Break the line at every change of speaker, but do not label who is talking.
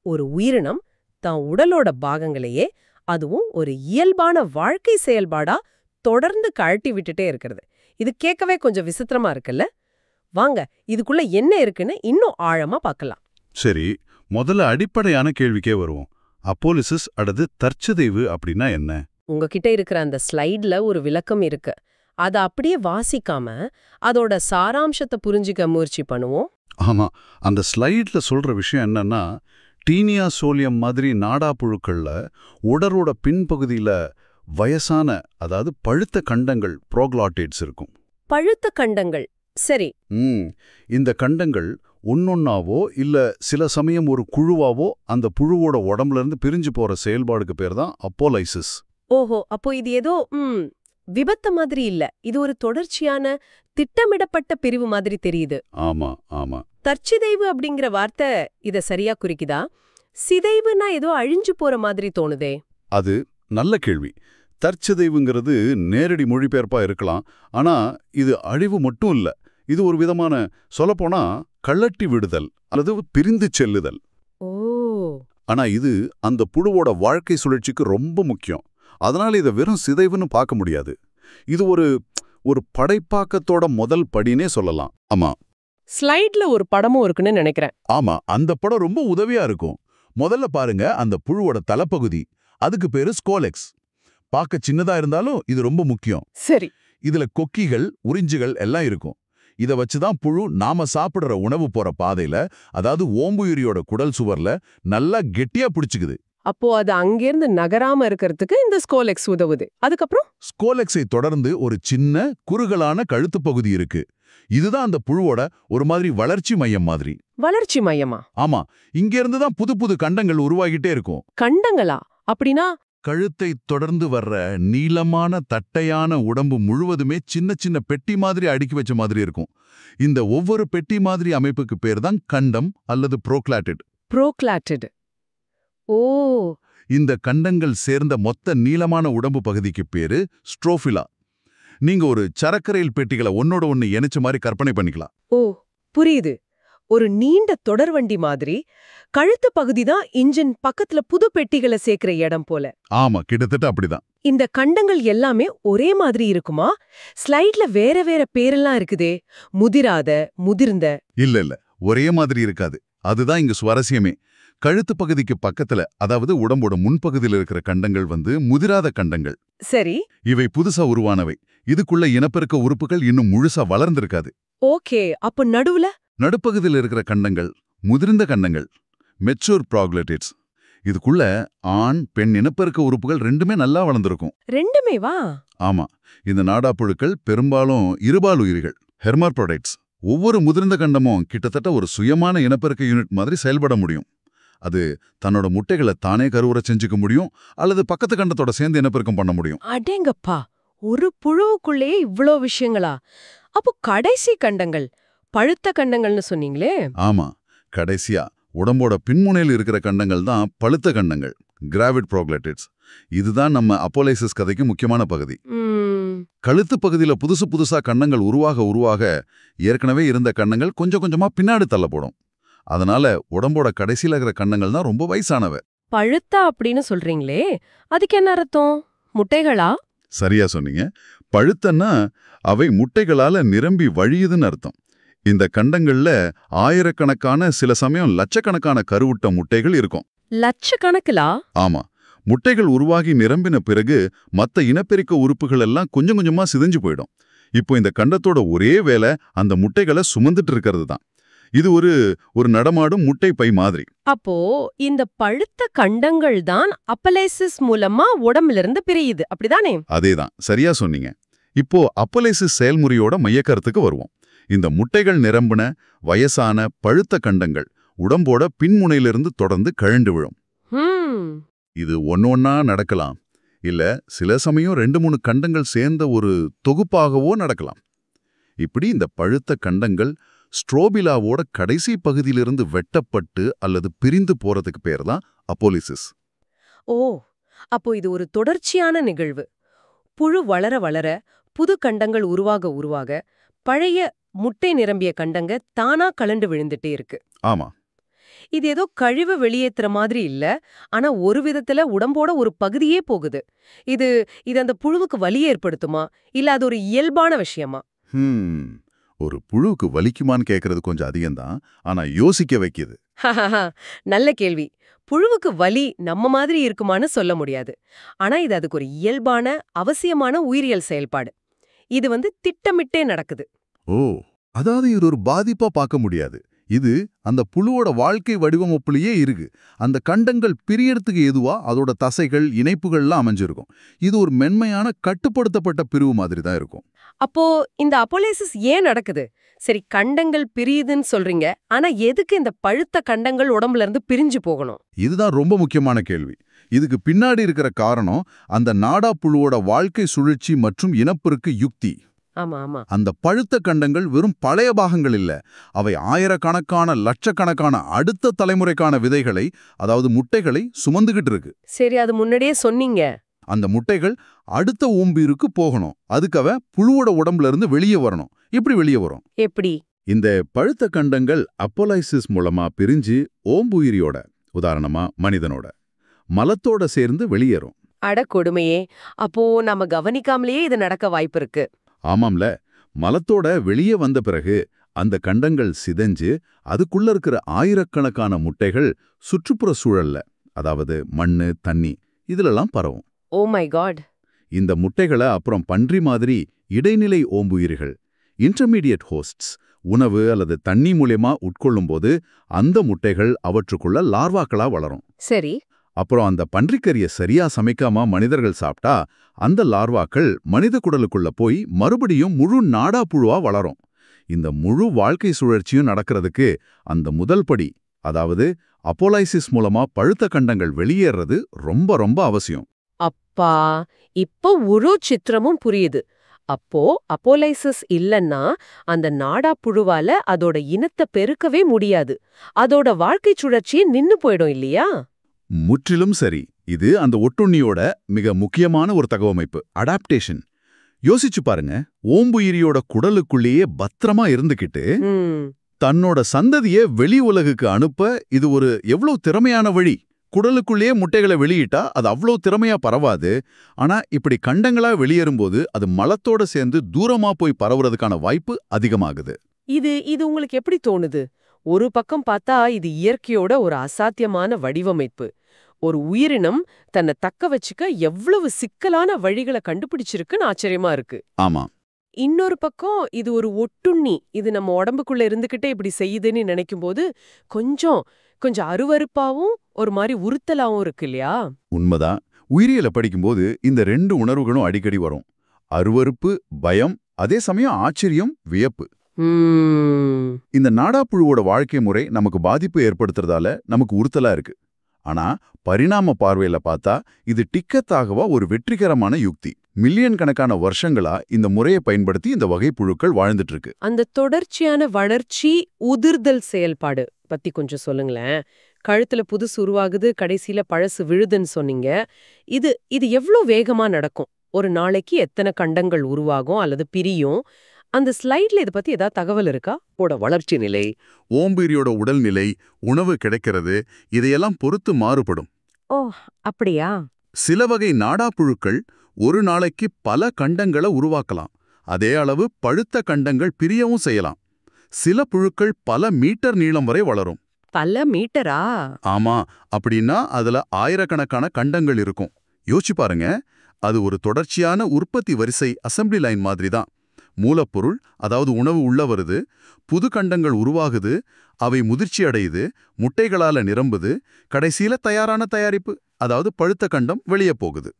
ஒரு உயிரினம் தான் உடலோட பாகங்களையே அதுவும் ஒரு இயல்பான வாழ்க்கை செயல்பாடா தொடர்ந்து கழட்டி விட்டுட்டே இருக்கிறது. இது கேட்கவே கொஞ்சம் விசித்திரமா இருக்குல்ல? வாங்க இதுக்குள்ள என்ன இருக்குன்னு இன்னும் ஆழமா பார்க்கலாம்.
சரி, முதல்ல அடிப்படையான கேள்விக்கே வருவோம். அப்போலிசிஸ் அல்லது தற்சிதைவு அப்படின்னா என்ன?
உங்ககிட்ட இருக்கிற அந்த ஸ்லைட்ல ஒரு விளக்கம் இருக்கு. அத அப்படியே வாசிக்காம அதோட சாராம்சத்தை புரிஞ்சுக்க முயற்சி பண்ணுவோம்.
ஆமா, அந்த ஸ்லைட்ல சொல்ற விஷயம் என்னன்னா, டீனியா சோலியம் மாதிரி நாடா புழுக்கள்ல உடலோட பின்பகுதியில வயசான, அதாவது பழுத்த கண்டங்கள் ப்ரோக்ளாட்டிட்ஸ் இருக்கும்.
பழுத்த கண்டங்கள், சரி.
இந்த கண்டங்கள் ஒன்னொன்னாவோ இல்ல சில சமயம் ஒரு குழுவாவோ அந்த புழுவோட உடம்புல இருந்து பிரிஞ்சு போற செயல்பாடுக்கு பேர் தான் அப்போலைசிஸ்.
ஓஹோ, அப்போ இது ஏதோ விபத்து மாதிரி இல்ல, இது ஒரு தொடர்ச்சியான திட்டமிடப்பட்ட பிரிவு மாதிரி தெரியுது.
ஆமா ஆமா.
தற்சிதைவு அப்படிங்கிற வார்த்தை இத சரியா குறிக்குதா? சிதைவுனா ஏதோ அழிஞ்சு போற மாதிரி தோணுதே.
அது நல்ல கேள்வி. தற்சிதைவுங்கிறது நேரடி மொழிபெயர்ப்பா இருக்கலாம். ஆனா இது அழிவு மட்டும் இல்ல. இது ஒரு விதமான, சொல்லப்போனா கள்ளட்டி விடுதல் அல்லது பிரிந்து செல்லுதல்.
ஓ.
ஆனா இது அந்த புழுவோட வாழ்க்கை சுழற்சிக்கு ரொம்ப முக்கியம். அதனால இதை வெறும் சிதைவுன்னு பார்க்க முடியாது. இது ஒரு படைப்பாக்கத்தோட முதல் படினே சொல்லலாம். ஆமா.
ஸ்லைட்ல ஒரு படமும் இருக்குன்னு நினைக்கிறேன்.
ஆமா, அந்த படம் ரொம்ப உதவியா இருக்கும். முதல்ல பாருங்க, அந்த புழுவோட தலைப்பகுதி, அதுக்கு பேரு ஸ்கோலெக்ஸ். பார்க்க சின்னதா இருந்தாலும் இது ரொம்ப முக்கியம்.
சரி.
இதுல கொக்கிகள், உறிஞ்சுகள் எல்லாம் இருக்கும். இத வச்சுதான் புழு நாம சாப்பிடுற உணவு போற பாதையில, அதாவது ஓம்புயிரியோட குடல் சுவர்ல நல்லா கெட்டியா பிடிச்சுக்குது.
அப்போ அது அங்கிருந்து நகராம இருக்கிறதுக்கு இந்த ஸ்கோலெக்ஸ் உதவுது. அதுக்கப்புறம்
ஸ்கோலெக்ஸை தொடர்ந்து ஒரு சின்ன குறுகலான கழுத்து பகுதி இருக்கு. இதுதான் அந்த புழுவோட ஒரு மாதிரி வளர்ச்சி மையம் மாதிரி.
வளர்ச்சி மையமா?
ஆமா, இங்க இருந்து தான் புது புது கண்டங்கள் உருவாகிட்டே இருக்கும்.
கண்டங்களா? அப்படின்னா
கழுத்தை தொடர்ந்து வர்ற நீளமான தட்டையான உடம்பு முழுவதுமே சின்ன சின்ன பெட்டி மாதிரி அடுக்கி வச்ச மாதிரி இருக்கும். இந்த ஒவ்வொரு பெட்டி மாதிரி அமைப்புக்கு பேர் தான் கண்டம் அல்லது ப்ரோக்ளாட்டிட்.
ப்ரோக்ளாட்டிட். ஓ.
இந்த கண்டங்கள் சேர்ந்த மொத்த நீளமான உடம்பு பகுதிக்கு பேரு ஸ்ட்ரோஃபிலா. நீங்க ஒரு சரக்கரையில் பெட்டிகளை ஒன்னோட ஒன்னு இணைச்ச மாதிரி கற்பனை பண்ணிக்கலாம்.
ஓ, புரியுது. ஒரு நீண்ட தொடர்வண்டி மாதிரி கழுத்து பகுதி தான் இன்ஜின், பக்கத்துல புது பெட்டிகளை சேர்க்கிற இடம் போல.
ஆமா, கிட்டத்தட்ட அப்படிதான்.
இந்த கண்டங்கள் எல்லாமே ஒரே மாதிரி இருக்குமா? ஸ்லைட்ல வேற வேற பேரெல்லாம் இருக்குதே. முதிராத, முதிர்ந்த.
இல்ல, ஒரே மாதிரி இருக்காது. அதுதான் இங்க சுவாரஸ்யமே. கழுத்து பகுதிக்கு பக்கத்துல, அதாவது உடம்போட முன்பகுதியில் இருக்கிற கண்டங்கள் முதிராத கண்டங்கள்.
சரி.
இவை புதுசா உருவானவை. இதுக்குள்ள இனப்பெருக்க உறுப்புகள் இன்னும் முழுசா வளர்ந்திருக்காது.
ஓகே, அப்ப நடுவுல
நடுப்பகுதியில் இருக்கிற கண்டங்கள் முதிர்ந்த கண்டங்கள், மெச்சூர் ப்ராக்ளாட்டிட்ஸ். இதுக்குள்ள ஆண் பெண் இனப்பெருக்க உறுப்புகள் ரெண்டுமே நல்லா வளர்ந்திருக்கும்.
ரெண்டுமே வா?
ஆமா, இந்த நாடாப்புழுக்கள் பெரும்பாலும் இருபால் உயிரிகள், ஹெர்மாப்ரோடைட்ஸ். ஒவ்வொரு முதிர்ந்த கண்டமும் கிட்டத்தட்ட ஒரு சுயமான இனப்பெருக்க யூனிட் மாதிரி செயல்பட முடியும். அது தன்னோட முட்டைகளை தானே கருவுற செஞ்சுக்க முடியும், அல்லது பக்கத்து கண்டத்தோட சேர்ந்து இனப்பெருக்கம் பண்ண முடியும்.
அடேங்கப்பா, ஒரு புழுவுக்குள்ளே இவ்ளோ விஷயங்களா? அப்போ கடைசி கண்டங்கள் பழுத்த கண்டங்கள்னு சொன்னீங்களே?
ஆமா, கடைசியா உடம்போட பின்முனையில் இருக்கிற கண்டங்கள் தான் பழுத்த கண்டங்கள், கிராவிட் ப்ரோக்ளாட்டிட்ஸ். இதுதான் நம்ம அப்போலைசிஸ் கதைக்கு முக்கியமான பகுதி. கழுத்து பகுதியில புதுசா கண்டங்கள் உருவாக ஏற்கனவே இருந்த கண்டங்கள் கொஞ்சம் கொஞ்சமா பின்னாடி தள்ளப்படும். அதனால உடம்போட கடைசியில இருக்கிற கண்டங்கள் தான் ரொம்ப வயசானவ.
பழுத்தா அப்படின்னு சொல்றீங்களே, அதுக்கு என்ன அர்த்தம்? முட்டைகளா?
சரியா சொன்னீங்க. பழுத்தன்னா அவை முட்டைகளால நிரம்பி வழியுதுன்னு அர்த்தம். இந்த கண்டங்கள்ல ஆயிரக்கணக்கான, சில சமயம் லட்சக்கணக்கான கருவுட்ட முட்டைகள் இருக்கும்.
லட்சக்கணக்கிலா?
ஆமா, முட்டைகள் உருவாகி நிரம்பின பிறகு மத்த இனப்பெருக்க உறுப்புகள் எல்லாம் கொஞ்சம் கொஞ்சமா சிதைஞ்சு போயிடும். இப்போ இந்த கண்டத்தோட ஒரே வேலை அந்த முட்டைகளை சுமந்துட்டு இருக்கிறது தான். இது ஒரு நடமாடும் முட்டை பை மாதிரி.
அப்போ இந்த பழுத்த கண்டங்கள் தான் அப்போலைசிஸ் மூலமா உடம்புல இருந்து பிரியுது, அப்படிதானே?
அதேதான், சரியா சொன்னீங்க. இப்போ அப்போலைசிஸ் செயல்முறையோட மையக்கருத்துக்கு வருவோம். இந்த முட்டைகள் நிரம்பின வயசான பழுத்த கண்டங்கள் உடம்போட பின்முனையிலிருந்து தொடர்ந்து கழண்டு விழும். இது ஒன்னொன்னா நடக்கலாம், இல்ல சில சமயம் 2-3 கண்டங்கள் சேர்ந்த ஒரு தொகுப்பாகவோ நடக்கலாம். இப்படி இந்த பழுத்த கண்டங்கள் ஸ்ட்ரோபிலாவோட கடைசி பகுதியிலிருந்து வெட்டப்பட்டு அல்லது பிரிந்து போறதுக்கு பேர் தான் அப்போலிசிஸ்.
ஓ, அப்போ இது ஒரு தொடர்ச்சியான நிகழ்வு. புழு வளர வளர புது கண்டங்கள் உருவாக பழைய முட்டை நிரம்பிய கண்டங்க தானா கலண்டு விழுந்துட்டே இருக்கு.
ஆமா.
இது ஏதோ கழிவு வெளியேத்துற மாதிரி இல்ல, ஆனா ஒரு விதத்துல உடம்போட ஒரு பகுதியே போகுது. இது இது அந்த புழுவுக்கு வலி ஏற்படுத்துமா, இல்ல அது ஒரு இயல்பான விஷயமா?
ஒரு புழுவுக்கு வலிக்குமான்னு கேட்கறது கொஞ்சம் அதிகம்தான், ஆனா யோசிக்க வைக்குது.
நல்ல கேள்வி. புழுவுக்கு வலி நம்ம மாதிரி இருக்குமான்னு சொல்ல முடியாது. ஆனா இது அதுக்கு ஒரு இயல்பான, அவசியமான உயிரியல் செயல்பாடு. இது திட்டமிட்டே நடக்குது.
ஓ, அதாவது இது ஒரு பாதிப்பா பார்க்க முடியாது. இது அந்த புழுவோட வாழ்க்கை வடிவமைப்புலயே இருக்கு. அந்த கண்டங்கள் பிரியறதுக்கு எதுவா அதோட தசைகள், இணைப்புகள்லாம் அமைஞ்சிருக்கும். இது ஒரு மென்மையான கட்டுப்படுத்தப்பட்ட பிரிவு மாதிரி தான் இருக்கும்.
அப்போ இந்த அப்போலைசிஸ் ஏன் நடக்குது? சரி, கண்டங்கள் பிரியுதுன்னு சொல்றீங்க. ஆனா எதுக்கு இந்த பழுத்த கண்டங்கள் உடம்புல இருந்து பிரிஞ்சு போகணும்?
இதுதான் ரொம்ப முக்கியமான கேள்வி. இதுக்கு பின்னாடி இருக்கிற காரணம் அந்த நாடா புழுவோட வாழ்க்கை சுழற்சி மற்றும் இனப்பெருக்க யுக்தி.
ஆமா ஆமா.
அந்த பழுத்த கண்டங்கள் வெறும் பழைய பாகங்கள் இல்ல. அவை ஆயிரக்கணக்கான, லட்சக்கணக்கான அடுத்த தலைமுறைக்கான விதைகளை, அதாவது முட்டைகளை சுமந்துகிட்டு இருக்கு.
சரி, அது முன்னாடியே சொன்னீங்க.
அந்த முட்டைகள் அடுத்த ஓம்புயிருக்கு போகணும். அதுக்காக புழுவோட உடம்புல இருந்து வெளியே வரணும். எப்படி வெளியே வரும்?
எப்படி?
இந்த பழுத்த கண்டங்கள் அப்போலைசிஸ் மூலமா பிரிஞ்சு ஓம்புயிரியோட, உதாரணமா மனிதனோட மலத்தோட சேர்ந்து வெளியேறும்.
அட கொடுமையே! அப்போ நாம கவனிக்காமலேயே இது நடக்க வாய்ப்பு இருக்கு.
ஆமாம்ல, மலத்தோட வெளியே வந்த பிறகு அந்த கண்டங்கள் சிதைஞ்சு அதுக்குள்ள இருக்கிற ஆயிரக்கணக்கான முட்டைகள் சுற்றுப்புற சூழல்ல, அதாவது மண்ணு, தண்ணி இதுலெல்லாம் பரவும்.
Oh my God!
இந்த முட்டைகளை அப்புறம் பன்றி மாதிரி இடைநிலை ஓம்புயிரிகள், இன்டர்மீடியட் ஹோஸ்ட்ஸ், உணவு அல்லது தண்ணி மூலியமா உட்கொள்ளும்போது அந்த முட்டைகள் அவற்றுக்குள்ள லார்வாக்களா வளரும்.
சரி.
அப்புறம் அந்த பன்றிக்கறியை சரியா சமைக்காம மனிதர்கள் சாப்பிட்டா அந்த லார்வாக்கள் மனித குடலுக்குள்ள போய் மறுபடியும் முழு நாடா புழுவா வளரும். இந்த முழு வாழ்க்கை சுழற்சியும் நடக்கிறதுக்கு அந்த முதல் படி, அதாவது அப்போலைசிஸ் மூலமா பழுத்த கண்டங்கள் வெளியேறது ரொம்ப ரொம்ப அவசியம்.
அப்பா, இப்போ முழு சித்திரமும் புரியுது. அப்போ அப்போலைசிஸ் இல்லன்னா அந்த நாடா புழுவால அதோட இனத்தை பெருக்கவே முடியாது. அதோட வாழ்க்கை சுழற்சியே நின்னு போயிடும் இல்லையா?
முற்றிலும் சரி. இது அந்த ஒட்டுண்ணியோட மிக முக்கியமான ஒரு தகவமைப்பு, அடாப்டேஷன். யோசிச்சு பாருங்க, ஓம்புயிரியோட குடலுக்குள்ளேயே பத்திரமா இருந்துகிட்டு தன்னோட சந்ததியை வெளி உலகுக்கு அனுப்ப இது ஒரு எவ்வளவு திறமையான வழி. குடலுக்குள்ளேயே முட்டைகளை வெளியிட்டா அது அவ்வளோ திறமையா பரவாது. ஆனா இப்படி கண்டங்களா வெளியேறும்போது அது மலத்தோட சேர்ந்து தூரமா போய் பரவுறதுக்கான வாய்ப்பு அதிகமாகுது.
இது உங்களுக்கு எப்படி தோணுது? ஒரு பக்கம் பார்த்தா இது இயற்கையோட ஒரு அசாத்தியமான வடிவமைப்பு. ஒரு உயிரினம் தன்னை தக்க வச்சுக்க எவ்வளவு சிக்கலான வழிகளை கண்டுபிடிச்சிருக்குன்னு ஆச்சரியமா இருக்கு.
ஆமா.
இன்னொரு பக்கம் இது ஒரு ஒட்டுண்ணி. இது நம்ம உடம்புக்குள்ள இருந்துகிட்டே இப்படி செய்யுதுன்னு நினைக்கும்போது கொஞ்சம் கொஞ்சம் அருவருப்பாவும் ஒரு மாதிரி உறுத்தலாவும் இருக்கு இல்லையா?
உண்மைதான். உயிரியலை படிக்கும்போது இந்த ரெண்டு உணர்வுகளும் அடிக்கடி வரும். அருவருப்பு, பயம், அதே சமயம் ஆச்சரியம், வியப்பு. இந்த நாடாப்புழுவோட வாழ்க்கை முறை நமக்கு பாதிப்பு ஏற்படுத்துறதால நமக்கு உறுத்தலா இருக்கு. ஆனா பரிணாம பார்வையில பார்த்தா இது டிக்கத்தாகவா ஒரு வெற்றிகரமான யுக்தி. மில்லியன் கணக்கான வருஷங்களா இந்த முறையை பயன்படுத்தி இந்த வகை புழுக்கள் வாழ்ந்துட்டு இருக்கு.
அந்த தொடர்ச்சியான வளர்ச்சி, உதிர்தல் செயல்பாடு பத்தி கொஞ்சம் சொல்லுங்களேன். கழுத்துல புதுசு உருவாகுது, கடைசியில பழசு விழுதுன்னு சொன்னீங்க. இது எவ்வளவு வேகமா நடக்கும்? ஒரு நாளைக்கு எத்தனை கண்டங்கள் உருவாகும் அல்லது பிரியும்? அந்த ஸ்லைட்ல இத பத்தி ஏதாவது தகவல் இருக்கா?
வளர்ச்சி நிலை, ஓம்புயிரியோட உடல்நிலை, உணவு கிடைக்கிறது, இதையெல்லாம் பொறுத்து மாறுபடும்.
ஓ, அப்படியா?
சில வகை நாடாப்புழுக்கள் ஒரு நாளைக்கு பல கண்டங்களை உருவாக்கலாம். அதே அளவு பழுத்த கண்டங்கள் பிரியவும் செய்யலாம். சில புழுக்கள் பல மீட்டர் நீளம் வரை வளரும்.
பல மீட்டரா?
ஆமா. அப்படின்னா அதுல ஆயிரக்கணக்கான கண்டங்கள் இருக்கும். யோசிச்சு பாருங்க, அது ஒரு தொடர்ச்சியான உற்பத்தி வரிசை, அசெம்பிளி லைன் மாதிரி தான். மூலப்பொருள், அதாவது உணவு உள்ள வருது, புது கண்டங்கள் உருவாகுது, அவை முதிர்ச்சி அடையுது, முட்டைகளால நிரம்புது, கடைசியில தயாரான தயாரிப்பு, அதாவது பழுத்த கண்டம் வெளியே போகுது.